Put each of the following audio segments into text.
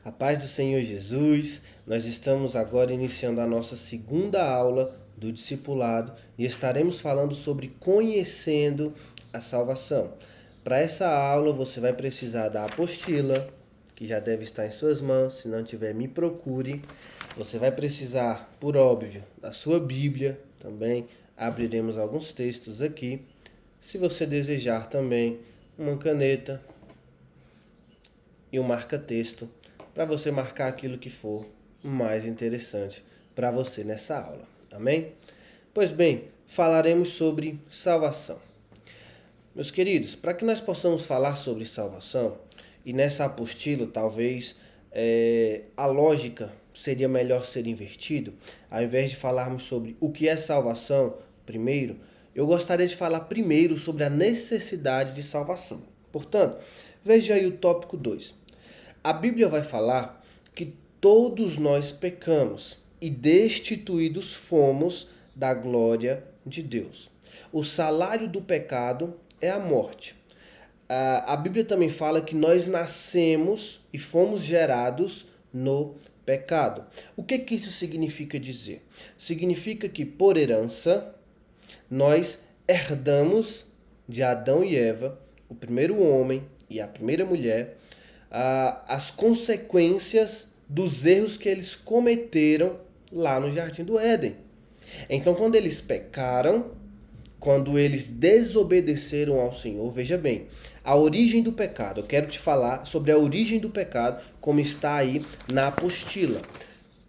A paz do Senhor Jesus, nós estamos agora iniciando a nossa segunda aula do discipulado e estaremos falando sobre conhecendo a salvação. Para essa aula você vai precisar da apostila, que já deve estar em suas mãos, se não tiver me procure. Você vai precisar, por óbvio, da sua Bíblia, também abriremos alguns textos aqui. Se você desejar também, uma caneta e um marca-texto para você marcar aquilo que for mais interessante para você nessa aula. Amém? Pois bem, falaremos sobre salvação. Meus queridos, para que nós possamos falar sobre salvação, e nessa apostila talvez a lógica seria melhor ser invertido, ao invés de falarmos sobre o que é salvação primeiro, eu gostaria de falar primeiro sobre a necessidade de salvação. Portanto, veja aí o tópico 2. A Bíblia vai falar que todos nós pecamos e destituídos fomos da glória de Deus. O salário do pecado é a morte. A Bíblia também fala que nós nascemos e fomos gerados no pecado. O que isso significa dizer? Significa que, por herança, nós herdamos de Adão e Eva, o primeiro homem e a primeira mulher, as consequências dos erros que eles cometeram lá no Jardim do Éden. Então, quando eles pecaram, quando eles desobedeceram ao Senhor, veja bem, a origem do pecado. Eu quero te falar sobre a origem do pecado, como está aí na apostila.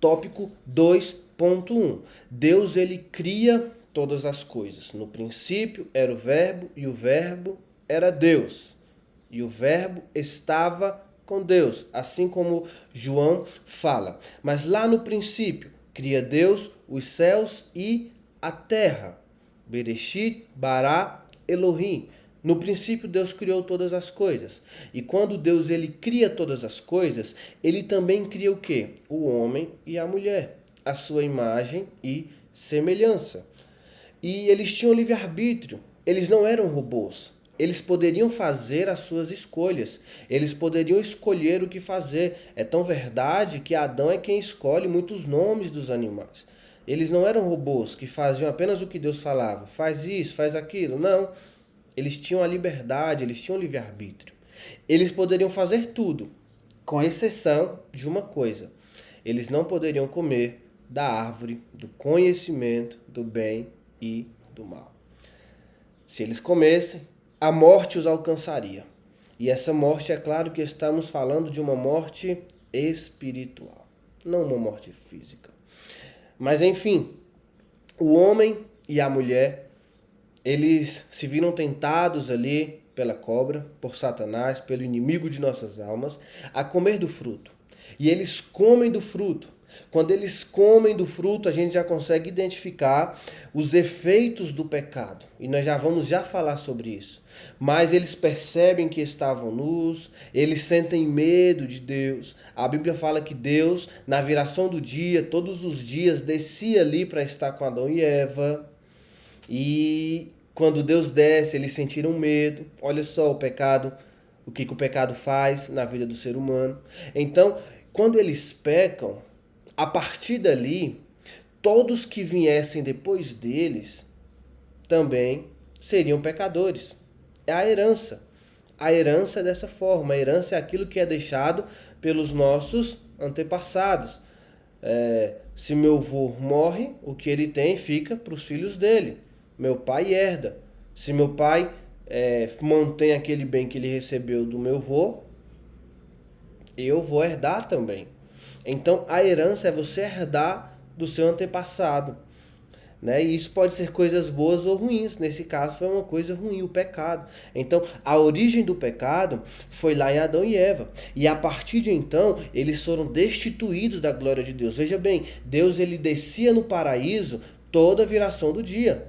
Tópico 2.1. Deus, ele cria todas as coisas. No princípio era o verbo, e o verbo era Deus. E o verbo estava com Deus, assim como João fala. Mas lá no princípio, cria Deus os céus e a terra. Bereshit, Bará, Elohim. No princípio, Deus criou todas as coisas. E quando Deus ele cria todas as coisas, ele também cria o quê? O homem e a mulher, a sua imagem e semelhança. E eles tinham livre-arbítrio. Eles não eram robôs. Eles poderiam fazer as suas escolhas. Eles poderiam escolher o que fazer. É tão verdade que Adão é quem escolhe muitos nomes dos animais. Eles não eram robôs que faziam apenas o que Deus falava. Faz isso, faz aquilo. Não. Eles tinham a liberdade, eles tinham o livre-arbítrio. Eles poderiam fazer tudo, com exceção de uma coisa. Eles não poderiam comer da árvore do conhecimento do bem e do mal. Se eles comessem, a morte os alcançaria. E essa morte, é claro que estamos falando de uma morte espiritual, não uma morte física. Mas enfim, o homem e a mulher, eles se viram tentados ali pela cobra, por Satanás, pelo inimigo de nossas almas, a comer do fruto. E eles comem do fruto. Quando eles comem do fruto, a gente já consegue identificar os efeitos do pecado. E nós já vamos falar sobre isso. Mas eles percebem que estavam nus, eles sentem medo de Deus. A Bíblia fala que Deus, na viração do dia, todos os dias, descia ali para estar com Adão e Eva. E quando Deus desce, eles sentiram medo. Olha só o pecado, o que o pecado faz na vida do ser humano. Então, quando eles pecam, a partir dali, todos que viessem depois deles também seriam pecadores. É a herança. A herança é dessa forma. A herança é aquilo que é deixado pelos nossos antepassados. Se meu avô morre, o que ele tem fica para os filhos dele. Meu pai herda. Se meu pai mantém aquele bem que ele recebeu do meu avô, eu vou herdar também. Então, a herança é você herdar do seu antepassado. Né? E isso pode ser coisas boas ou ruins. Nesse caso, foi uma coisa ruim, o pecado. Então, a origem do pecado foi lá em Adão e Eva. E a partir de então, eles foram destituídos da glória de Deus. Veja bem, Deus ele descia no paraíso toda a viração do dia.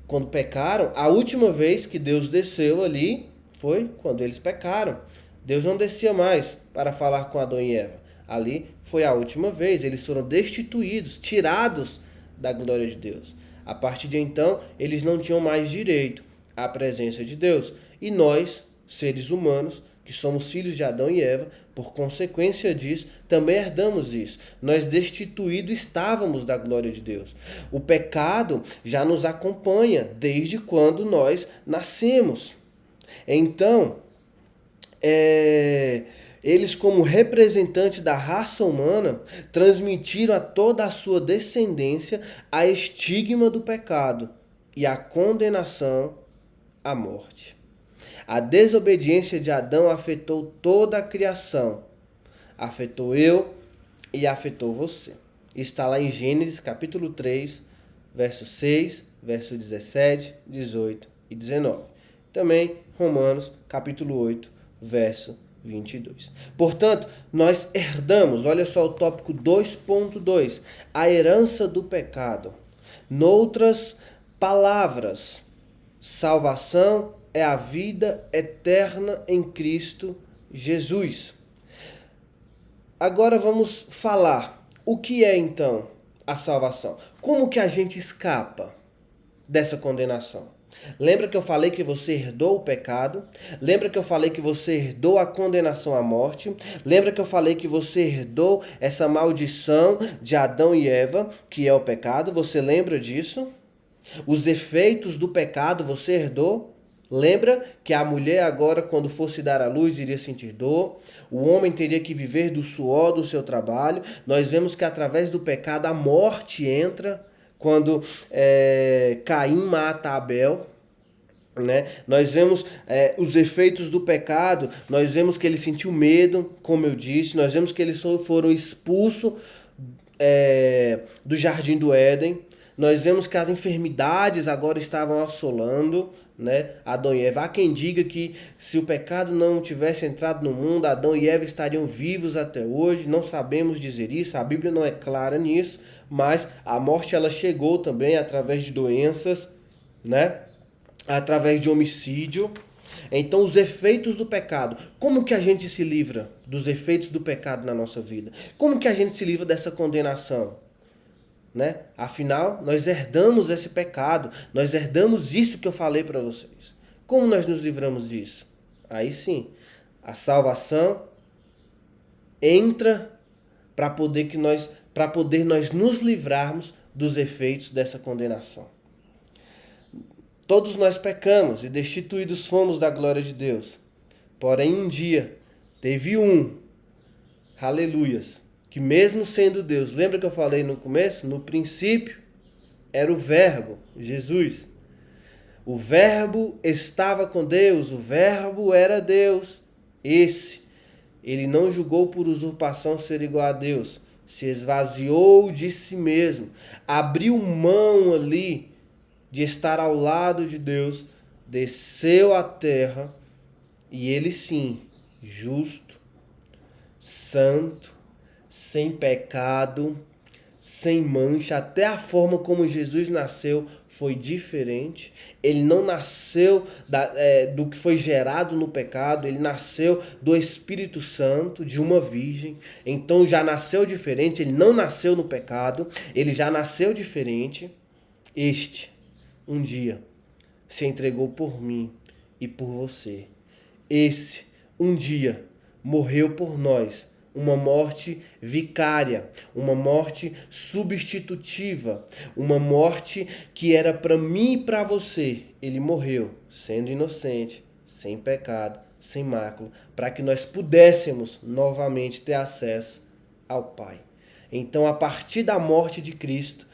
Quando pecaram, a última vez que Deus desceu ali foi quando eles pecaram. Deus não descia mais para falar com Adão e Eva. Ali foi a última vez. Eles foram destituídos, tirados da glória de Deus. A partir de então, eles não tinham mais direito à presença de Deus. E nós, seres humanos, que somos filhos de Adão e Eva, por consequência disso, também herdamos isso. Nós destituídos estávamos da glória de Deus. O pecado já nos acompanha desde quando nós nascemos. Então, eles, como representantes da raça humana, transmitiram a toda a sua descendência a estigma do pecado e a condenação à morte. A desobediência de Adão afetou toda a criação. Afetou eu e afetou você. Está lá em Gênesis capítulo 3, verso 6, verso 17, 18 e 19. Também Romanos capítulo 8, verso 22. Portanto, nós herdamos, olha só o tópico 2.2, a herança do pecado. Noutras palavras, salvação é a vida eterna em Cristo Jesus. Agora vamos falar o que é então a salvação. Como que a gente escapa dessa condenação? Lembra que eu falei que você herdou o pecado? Lembra que eu falei que você herdou a condenação à morte? Lembra que eu falei que você herdou essa maldição de Adão e Eva, que é o pecado? Você lembra disso? Os efeitos do pecado você herdou? Lembra que a mulher agora, quando fosse dar à luz, iria sentir dor? O homem teria que viver do suor do seu trabalho. Nós vemos que através do pecado a morte entra, quando Caim mata Abel. Né? Nós vemos os efeitos do pecado, nós vemos que ele sentiu medo, como eu disse, nós vemos que eles foram expulsos do Jardim do Éden. Nós vemos que as enfermidades agora estavam assolando, né, Adão e Eva. Há quem diga que se o pecado não tivesse entrado no mundo, Adão e Eva estariam vivos até hoje. Não sabemos dizer isso, a Bíblia não é clara nisso, mas a morte ela chegou também através de doenças, né, através de homicídio. Então, os efeitos do pecado. Como que a gente se livra dos efeitos do pecado na nossa vida? Como que a gente se livra dessa condenação? Né? Afinal, nós herdamos esse pecado, nós herdamos isso que eu falei para vocês. Como nós nos livramos disso? Aí sim, a salvação entra para poder nós nos livrarmos dos efeitos dessa condenação. Todos nós pecamos e destituídos fomos da glória de Deus. Porém, um dia teve aleluias, que mesmo sendo Deus, lembra que eu falei no começo? No princípio era o Verbo, Jesus. O Verbo estava com Deus, o Verbo era Deus. Ele não julgou por usurpação ser igual a Deus, se esvaziou de si mesmo, abriu mão ali de estar ao lado de Deus, desceu à terra e ele sim, justo, santo, sem pecado, sem mancha. Até a forma como Jesus nasceu foi diferente. Ele não nasceu do que foi gerado no pecado, ele nasceu do Espírito Santo, de uma virgem. Então já nasceu diferente, ele não nasceu no pecado, ele já nasceu diferente. Um dia, se entregou por mim e por você. Um dia, morreu por nós. Uma morte vicária, uma morte substitutiva, uma morte que era para mim e para você. Ele morreu, sendo inocente, sem pecado, sem mácula, para que nós pudéssemos novamente ter acesso ao Pai. Então, a partir da morte de Cristo,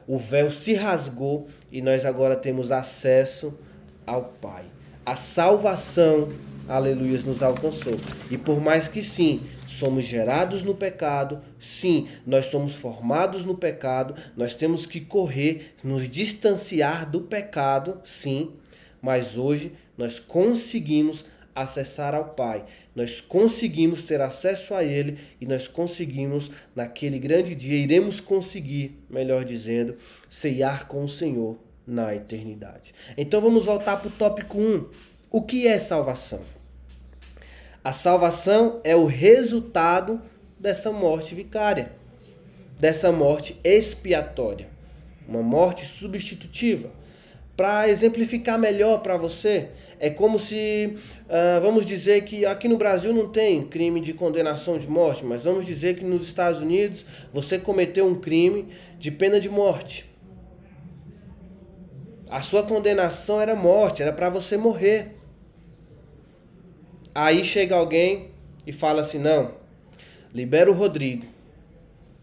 o véu se rasgou e nós agora temos acesso ao Pai. A salvação, aleluia, nos alcançou. E por mais que sim, somos gerados no pecado, sim, nós somos formados no pecado, nós temos que correr, nos distanciar do pecado, sim, mas hoje nós conseguimos acessar ao Pai. Nós conseguimos ter acesso a Ele e nós conseguimos, naquele grande dia, iremos conseguir, melhor dizendo, ceiar com o Senhor na eternidade. Então vamos voltar para o tópico 1. O que é salvação? A salvação é o resultado dessa morte vicária, dessa morte expiatória, uma morte substitutiva. Para exemplificar melhor para você, É como se, vamos dizer que aqui no Brasil não tem crime de condenação de morte, mas vamos dizer que nos Estados Unidos você cometeu um crime de pena de morte. A sua condenação era morte, era para você morrer. Aí chega alguém e fala assim, não, libera o Rodrigo,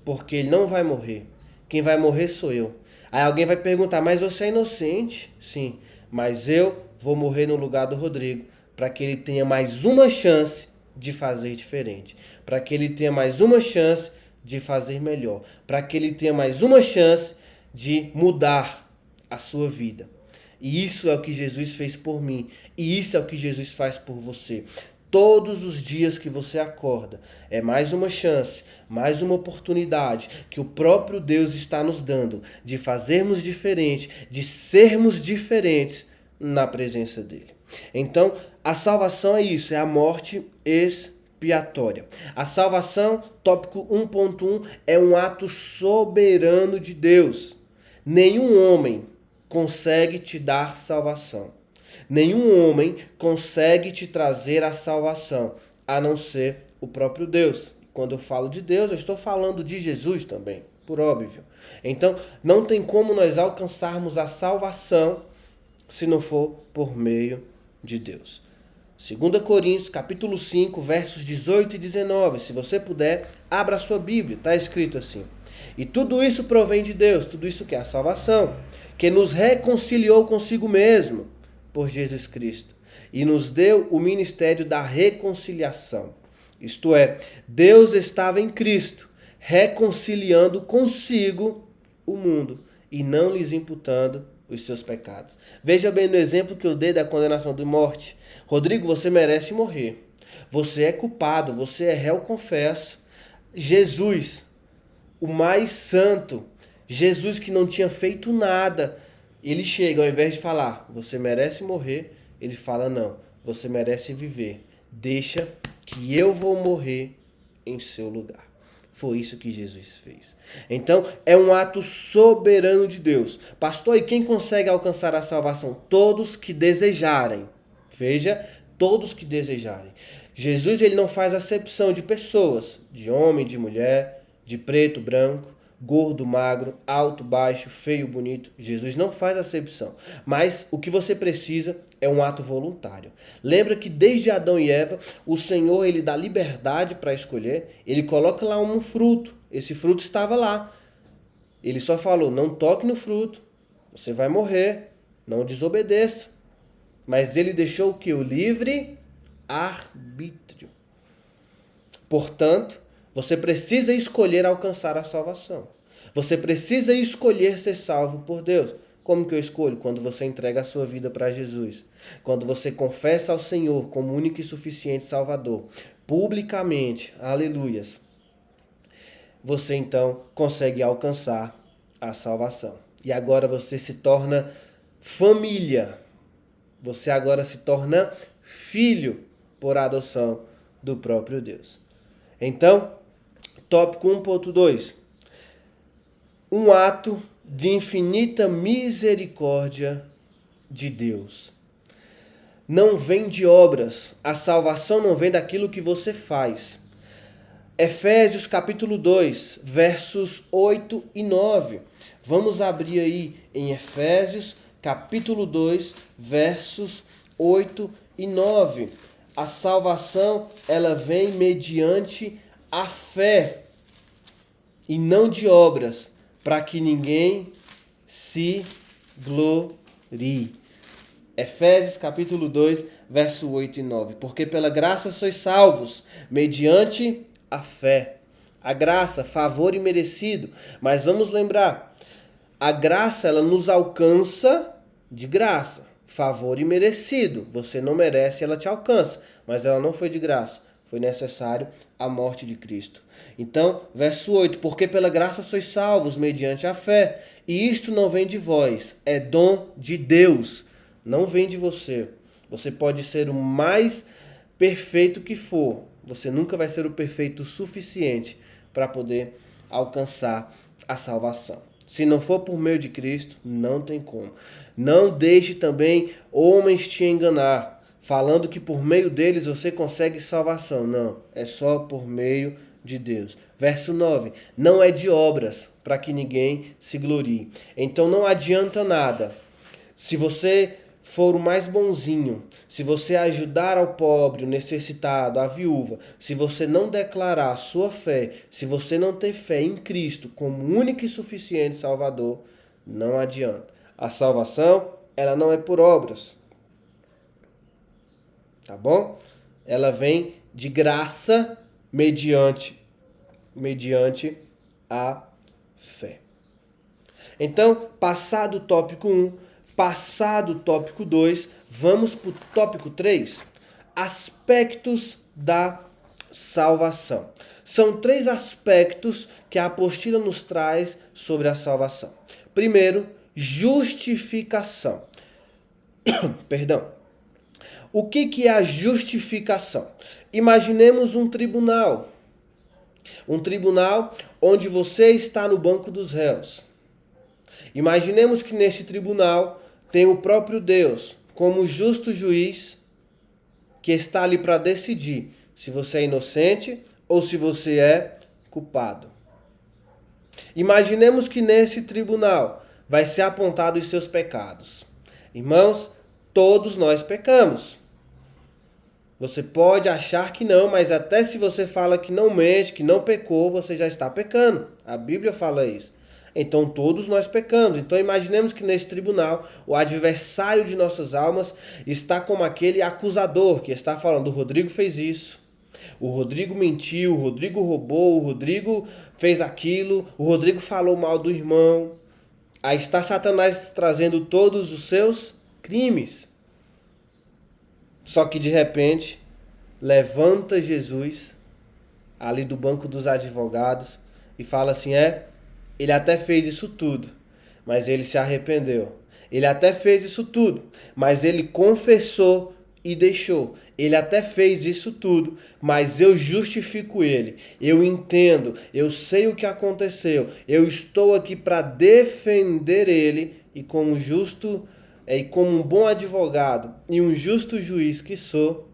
porque ele não vai morrer. Quem vai morrer sou eu. Aí alguém vai perguntar, mas você é inocente? Sim, mas eu vou morrer no lugar do Rodrigo, para que ele tenha mais uma chance de fazer diferente. Para que ele tenha mais uma chance de fazer melhor. Para que ele tenha mais uma chance de mudar a sua vida. E isso é o que Jesus fez por mim. E isso é o que Jesus faz por você. Todos os dias que você acorda, é mais uma chance, mais uma oportunidade que o próprio Deus está nos dando de fazermos diferente, de sermos diferentes na presença dele. Então, a salvação é isso, é a morte expiatória. A salvação, tópico 1.1, é um ato soberano de Deus. Nenhum homem consegue te dar salvação. Nenhum homem consegue te trazer a salvação, a não ser o próprio Deus. Quando eu falo de Deus, eu estou falando de Jesus também, por óbvio. Então, não tem como nós alcançarmos a salvação se não for por meio de Deus. 2 Coríntios, capítulo 5, versos 18 e 19. Se você puder, abra a sua Bíblia, está escrito assim. E tudo isso provém de Deus, tudo isso que é a salvação, que nos reconciliou consigo mesmo por Jesus Cristo e nos deu o ministério da reconciliação. Isto é, Deus estava em Cristo, reconciliando consigo o mundo e não lhes imputando os seus pecados. Veja bem no exemplo que eu dei da condenação de morte. Rodrigo, você merece morrer. Você é culpado, você é réu confesso. Jesus, o mais santo, Jesus que não tinha feito nada, ele chega, ao invés de falar, você merece morrer, ele fala, não, você merece viver. Deixa que eu vou morrer em seu lugar. Foi isso que Jesus fez. Então, é um ato soberano de Deus. Pastor, e quem consegue alcançar a salvação? Todos que desejarem. Veja, todos que desejarem. Jesus, ele não faz acepção de pessoas, de homem, de mulher, de preto, branco, gordo, magro, alto, baixo, feio, bonito. Jesus não faz acepção. Mas o que você precisa é um ato voluntário. Lembra que desde Adão e Eva, o Senhor ele dá liberdade para escolher. Ele coloca lá um fruto. Esse fruto estava lá. Ele só falou, não toque no fruto. Você vai morrer. Não desobedeça. Mas ele deixou o que? O livre arbítrio. Portanto, você precisa escolher alcançar a salvação. Você precisa escolher ser salvo por Deus. Como que eu escolho? Quando você entrega a sua vida para Jesus. Quando você confessa ao Senhor como único e suficiente Salvador. Publicamente. Aleluias. Você então consegue alcançar a salvação. E agora você se torna família. Você agora se torna filho por adoção do próprio Deus. Então, tópico 1.2. Um ato de infinita misericórdia de Deus. Não vem de obras. A salvação não vem daquilo que você faz. Efésios capítulo 2, versos 8 e 9. Vamos abrir aí em Efésios capítulo 2, versos 8 e 9. A salvação, ela vem mediante a fé e não de obras, para que ninguém se glorie. Efésios capítulo 2, verso 8 e 9. Porque pela graça sois salvos, mediante a fé. A graça, favor imerecido. Mas vamos lembrar, a graça ela nos alcança de graça. Favor imerecido. Você não merece, ela te alcança. Mas ela não foi de graça. Foi necessário a morte de Cristo. Então, verso 8. Porque pela graça sois salvos mediante a fé. E isto não vem de vós. É dom de Deus. Não vem de você. Você pode ser o mais perfeito que for. Você nunca vai ser o perfeito o suficiente para poder alcançar a salvação. Se não for por meio de Cristo, não tem como. Não deixe também homens te enganar, falando que por meio deles você consegue salvação. Não, é só por meio de Deus. Verso 9. Não é de obras, para que ninguém se glorie. Então não adianta nada. Se você for o mais bonzinho, se você ajudar ao pobre, o necessitado, a viúva, se você não declarar a sua fé, se você não ter fé em Cristo como único e suficiente Salvador, não adianta. A salvação, ela não é por obras, tá bom? Ela vem de graça mediante a fé. Então, passado o tópico 1, passado o tópico 2, vamos para o tópico 3, aspectos da salvação. São 3 aspectos que a apostila nos traz sobre a salvação. Primeiro, justificação. Perdão. O que é a justificação? Imaginemos um tribunal. Um tribunal onde você está no banco dos réus. Imaginemos que nesse tribunal tem o próprio Deus como justo juiz que está ali para decidir se você é inocente ou se você é culpado. Imaginemos que nesse tribunal vai ser apontado os seus pecados. Irmãos, todos nós pecamos. Você pode achar que não, mas até se você fala que não mente, que não pecou, você já está pecando. A Bíblia fala isso. Então todos nós pecamos. Então imaginemos que nesse tribunal o adversário de nossas almas está como aquele acusador que está falando: o Rodrigo fez isso, o Rodrigo mentiu, o Rodrigo roubou, o Rodrigo fez aquilo, o Rodrigo falou mal do irmão. Aí está Satanás trazendo todos os seus crimes. Só que de repente levanta Jesus ali do banco dos advogados e fala assim: ele até fez isso tudo, mas ele se arrependeu. Ele até fez isso tudo, mas ele confessou e deixou. Ele até fez isso tudo, mas eu justifico ele. Eu entendo, eu sei o que aconteceu. Eu estou aqui para defender ele e como justo e como um bom advogado e um justo juiz que sou,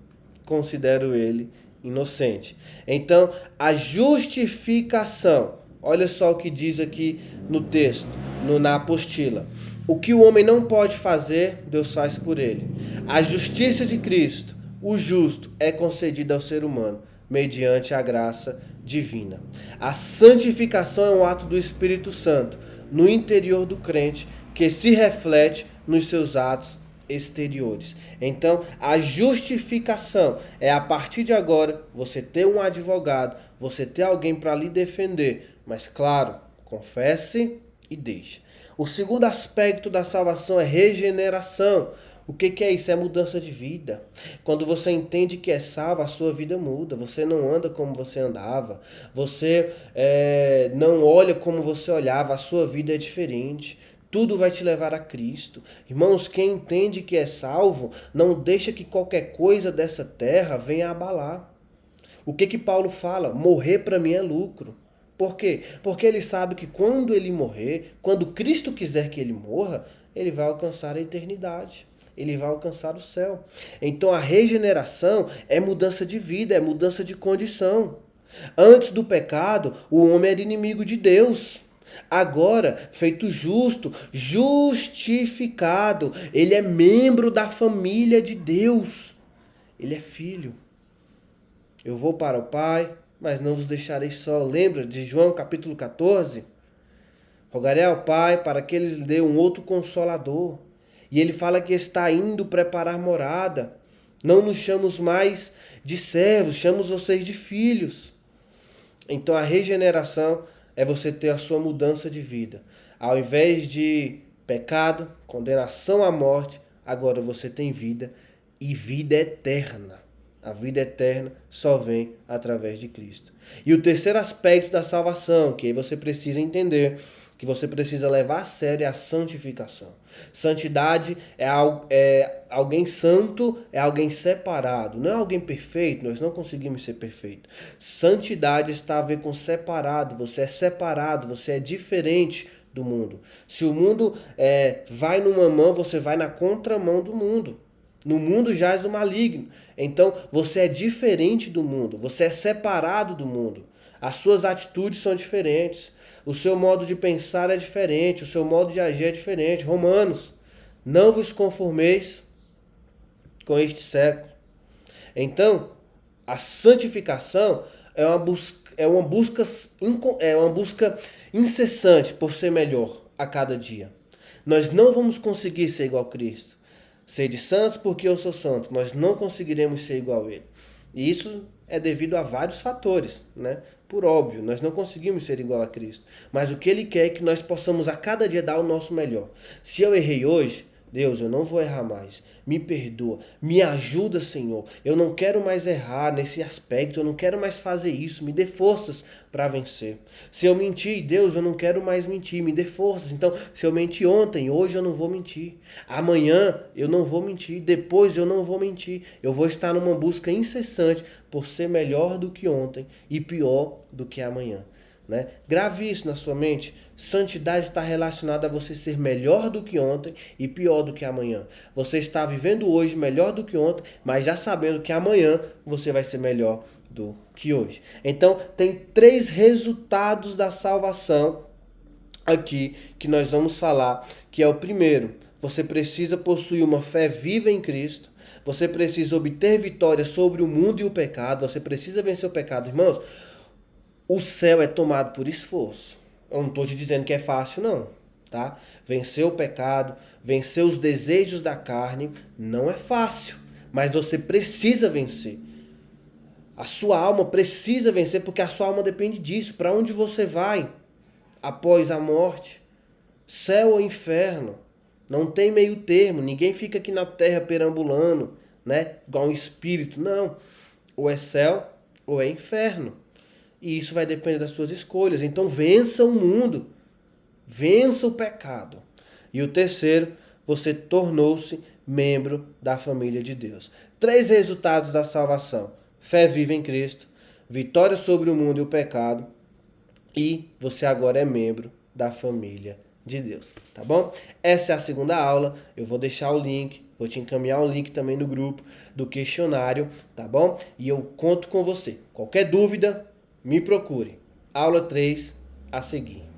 considero ele inocente. Então, a justificação. Olha só o que diz aqui no texto, na apostila. O que o homem não pode fazer, Deus faz por ele. A justiça de Cristo, o justo, é concedida ao ser humano, mediante a graça divina. A santificação é um ato do Espírito Santo no interior do crente, que se reflete nos seus atos exteriores. Então, a justificação é a partir de agora você ter um advogado, você ter alguém para lhe defender. Mas claro, confesse e deixe. O segundo aspecto da salvação é regeneração. O que é isso? É mudança de vida. Quando você entende que é salvo, a sua vida muda. Você não anda como você andava. Você não olha como você olhava. A sua vida é diferente. Tudo vai te levar a Cristo. Irmãos, quem entende que é salvo, não deixa que qualquer coisa dessa terra venha abalar. O que Paulo fala? Morrer para mim é lucro. Por quê? Porque ele sabe que quando ele morrer, quando Cristo quiser que ele morra, ele vai alcançar a eternidade. Ele vai alcançar o céu. Então a regeneração é mudança de vida, é mudança de condição. Antes do pecado, o homem era inimigo de Deus. Agora, feito justo, justificado, ele é membro da família de Deus. Ele é filho. Eu vou para o Pai, mas não vos deixarei só. Lembra de João capítulo 14? Rogarei ao Pai para que ele lhe dê um outro consolador. E ele fala que está indo preparar morada. Não nos chamamos mais de servos, chamamos vocês de filhos. Então a regeneração é você ter a sua mudança de vida. Ao invés de pecado, condenação à morte, agora você tem vida e vida eterna. A vida eterna só vem através de Cristo. E o terceiro aspecto da salvação, que aí você precisa entender, que você precisa levar a sério, é a santificação. Santidade é alguém santo, é alguém separado. Não é alguém perfeito, nós não conseguimos ser perfeitos. Santidade está a ver com separado. Você é separado, você é diferente do mundo. Se o mundo vai numa mão, você vai na contramão do mundo. No mundo jaz o maligno. Então você é diferente do mundo, você é separado do mundo. As suas atitudes são diferentes, o seu modo de pensar é diferente, o seu modo de agir é diferente. Romanos, não vos conformeis com este século. Então, a santificação é uma busca incessante por ser melhor a cada dia. Nós não vamos conseguir ser igual a Cristo. Sede santos porque eu sou santo. Nós não conseguiremos ser igual a Ele. E isso é devido a vários fatores, né? Por óbvio, nós não conseguimos ser igual a Cristo. Mas o que Ele quer é que nós possamos a cada dia dar o nosso melhor. Se eu errei hoje, Deus, eu não vou errar mais. Me perdoa. Me ajuda, Senhor. Eu não quero mais errar nesse aspecto. Eu não quero mais fazer isso. Me dê forças para vencer. Se eu menti, Deus, eu não quero mais mentir. Me dê forças. Então, se eu menti ontem, hoje eu não vou mentir. Amanhã eu não vou mentir. Depois eu não vou mentir. Eu vou estar numa busca incessante por ser melhor do que ontem e pior do que amanhã. Né? Grave isso na sua mente. Santidade está relacionada a você ser melhor do que ontem e pior do que amanhã. Você está vivendo hoje melhor do que ontem, mas já sabendo que amanhã você vai ser melhor do que hoje. Então, tem 3 resultados da salvação aqui que nós vamos falar, que é o primeiro. Você precisa possuir uma fé viva em Cristo. Você precisa obter vitória sobre o mundo e o pecado. Você precisa vencer o pecado, irmãos. O céu é tomado por esforço. Eu não estou te dizendo que é fácil, não. Tá? Vencer o pecado, vencer os desejos da carne, não é fácil. Mas você precisa vencer. A sua alma precisa vencer, porque a sua alma depende disso. Para onde você vai após a morte? Céu ou inferno? Não tem meio termo. Ninguém fica aqui na terra perambulando, né? Igual um espírito. Não. Ou é céu ou é inferno. E isso vai depender das suas escolhas. Então vença o mundo. Vença o pecado. E o terceiro, você tornou-se membro da família de Deus. 3 resultados da salvação. Fé viva em Cristo, vitória sobre o mundo e o pecado, e você agora é membro da família de Deus, tá bom? Essa é a segunda aula, eu vou deixar o link, vou te encaminhar o link também no grupo do questionário, tá bom? E eu conto com você. Qualquer dúvida, me procure. Aula 3 a seguir.